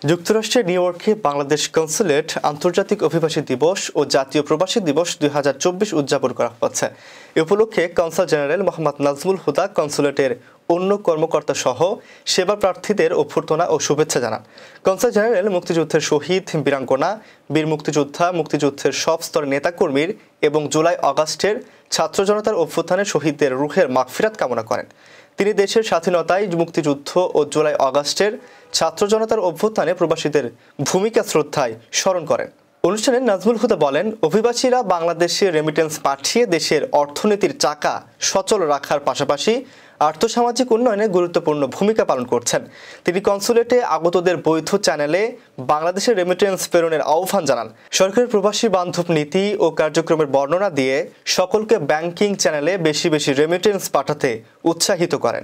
যুক্তরাষ্ট্রের নিউ ইয়র্কে বাংলাদেশ কনসুলেট আন্তর্জাতিক অভিবাসী দিবস ও জাতীয় প্রবাসী দিবস ২০২৪ উদযাপন করা হচ্ছে। এ উপলক্ষে কনসাল জেনারেল মোহাম্মদ নাজমুল হুদা কনসুলেটের অন্য কর্মকর্তা সহ সেবা প্রার্থীদের অভ্যর্থনা ও শুভেচ্ছা জানান। কনসাল জেনারেল মুক্তিযুদ্ধের শহীদ, বীরাঙ্গনা, বীর মুক্তিযোদ্ধা, মুক্তিযুদ্ধের সব স্তরের নেতাকর্মীর এবং জুলাই আগস্টের ছাত্র জনতার অভ্যুত্থানে শহীদদের রুহের মাগফিরাত কামনা করেন। তিনি দেশের স্বাধীনতায় মুক্তিযুদ্ধ ও জুলাই আগস্টের ছাত্র জনতার অভ্যুত্থানে প্রবাসীদের ভূমিকা শ্রদ্ধায় স্মরণ করেন। অনুষ্ঠানে নাজমুল হুদা বলেন, অভিবাসীরা বাংলাদেশে রেমিটেন্স পাঠিয়ে দেশের অর্থনীতির চাকা সচল রাখার পাশাপাশি আর্থসামাজিক উন্নয়নে গুরুত্বপূর্ণ ভূমিকা পালন করছেন। তিনি কনসুলেটে আগতদের বৈধ চ্যানেলে বাংলাদেশের রেমিটেন্স প্রেরণের আহ্বান জানান। সরকারের প্রবাসী বান্ধব নীতি ও কার্যক্রমের বর্ণনা দিয়ে সকলকে ব্যাংকিং চ্যানেলে বেশি বেশি রেমিটেন্স পাঠাতে উৎসাহিত করেন।